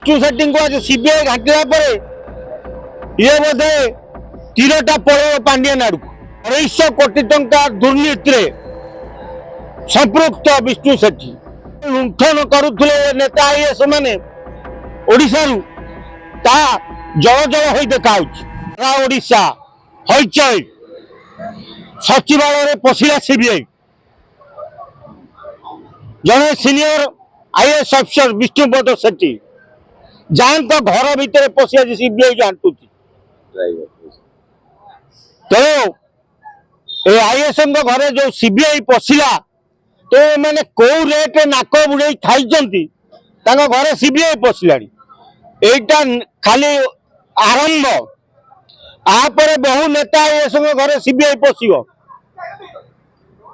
Setting को आज CBI घाटिला पर ये बोधे तीरटा पड़ो पांडियान आड़ 250 कोटी टंका दुर्नीति संपृक्त विष्णु सेठी लुंठन करुले नेता आईएएस माने ओडिशा ता जल जल हो देखा ओडिशा हईचई सचिवालय पशिला सीबीआई जड़े सिनियर आईएएस अफिसर विष्णुपद सेठी जान घर भितर पशि आज सीबीआई जाटू तो आईएएस घरे जो सीबीआई पशिला तो मैंने कौ रेट नाक बुड़े खाई घरे सीबीआई पशिला एटा खाली आरंभ आपर बहु नेता आईएएस घरे सीबीआई पशिव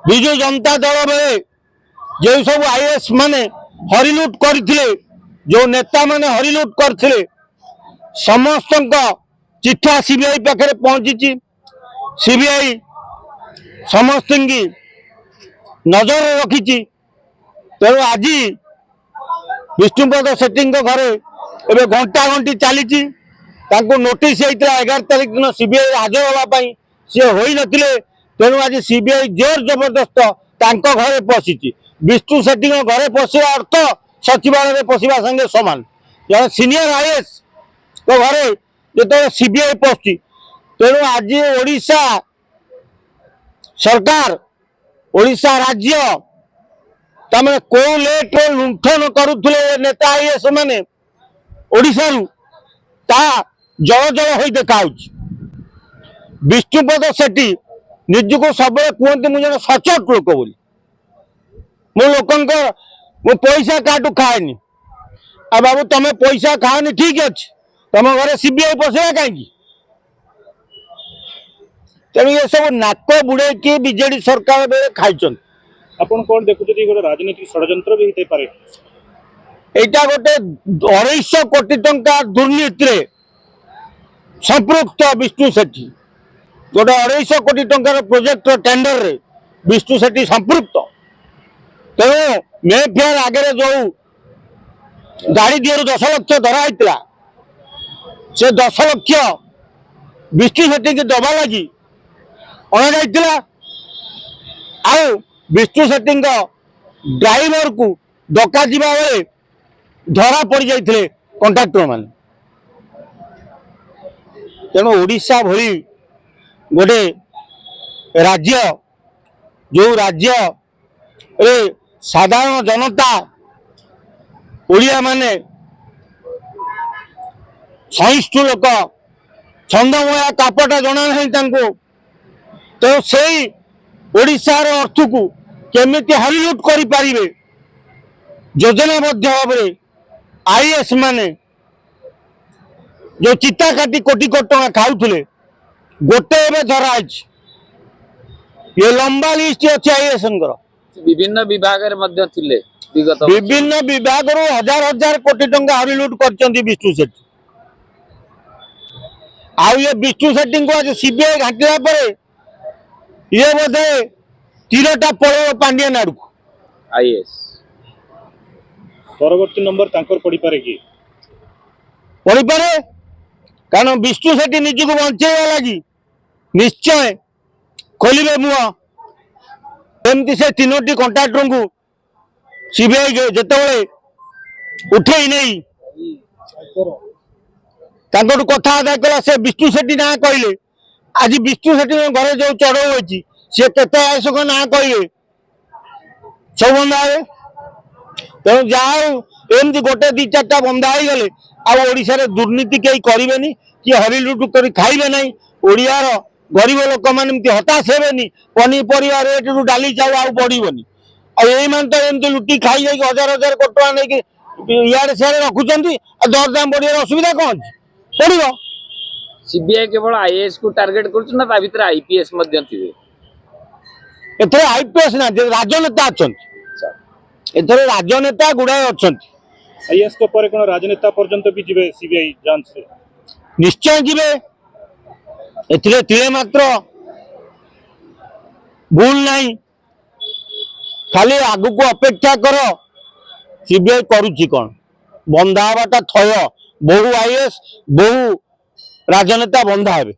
विजु जनता दल बेले जो सब आईएएस माने हरिलुट करथिले जो नेता माने हरिलुट करथिले समस्त चिठा सीबीआई पाखे पहुंची सीबीआई समस्त की नजर रखी तेणु आज विष्णुपद सेठी घरे एवं घंटा घंटी चली नोटिस होता 11 तारीख दिन सीबीआई हाजर होगापाई सी हो नथिले तेणु आज सीबीआई जोर जबरदस्त घरे पशिची विष्णु सेठी घरे पशिवा अर्थ सचिवालय पशिवा संगे समान जब सीनियर आईएएस घरे जो सीबीआई पशुची तेणु आज ओडिशा सरकार ओडिशा राज्य तमें कौ लेट लुंठन करुले नेता आईएएस माने ओडिशा ता जल जल हो देखा विष्णुपद सेठी निजको सब कहते मुझे सचोट लोक बोली मु लोक मु पैसा काटू खाएनी आ बाबू तमें पैसा खाओनी ठीक अच्छे तुम घरे सीबीआई पशिला कहीं तेणु ये सब नाक बुड़े कि बीजेडी सरकार बेले खाई आपण कौन देखुछथि गोटे राजनीतिक षड्यंत्र भी होते पारे एटा गोटे 250 कोटी टंका दुर्नीति संपृक्त विष्णु सेठी गोटे 250 कोटी टंकार प्रोजेक्ट टेंडर रे विष्णु सेठी संपृक्त तेणु मे फेयर आगे जो गाड़ी दिहर 10 लाख धरा होता से 10 लाख विष्णु सेठी की दबा लगी अणा आउ विष्णु सेठी ड्राइवर को डका जीवा बेले धरा पड़ जाते कंट्राक्टर मान तेणु ओडिशा भली गोटे राज्य जो राज्य रे साधारण जनता ओडिया माने सहिष्णु लोक छंदमया कापटा जना नहीं तो से ओडिशार अर्थ को केमिति हरिलुट करि पारिबे योजनाबद्ध भाव आईएएस माने जो चिता काटी कोटी कोटी टका खाऊले गोटे धरा ये लंबा लिस्ट अच्छे आईएएस विभिन्न विभाग विभिन्न विभाग हजार हजार कोटी टंका हरिलुट कर विष्णु सेठी आउ ये विष्णु सेठी को आज सीबीआई घाटिला पर ये बोधे तीरटा पड़ो पांडियान आड़ आईएएस परवर्ती नंबर तांकर पड़ी पारे कि पड़ी पारे कारण विष्णु सेठी निजक बंचेगा लगी निश्चय खोलिबे मुह एमती से 3टी कंट्राक्टर को सीबीआई जिते उठे नहीं कथा आदाय कला से विष्णु सेठी ना कहले आज विष्णु सेठी घरे जो चढ़ऊ अच्छी सी के आयस ना कहले सब बंधा हे तेणु जमती गोटे 2-4टा बंधा हो गले आशार दुर्नीति कहीं करेनि कि हरिलुट कर खाइबे ना ओडियार गरीब लोक मैंने हताश हेनी पनीपरिया रेट रू डाली चाउल आउ बढ़ोनी आम तो एमती लुटी खाई जाए 1000 कोटी टका नहीं इे सियाड़े रखुच्च दरदाम बढ़िया असुविधा कौन पड़ो सीबीआई केवल आईएएस को टार्गेट कर भीतर आईपीएस एथर आईपीएस ना राजनेता अच्छा एथर राजनेता गुड़ाए अच्छा आईएएस को पर कोन राजनेता पर्यंत भी जिवे सीबीआई जांच से निश्चय जिवे एथिरे तिले मात्र भूल नहीं खाली आगु को अपेक्षा कर सीबीआई करुच्ची कौन ବନ୍ଧା ହେବାଟା ଥୟ। ବହୁ ଆଇଏଏସ୍ ବହୁ ରାଜନେତା ବନ୍ଧା ହେବେ।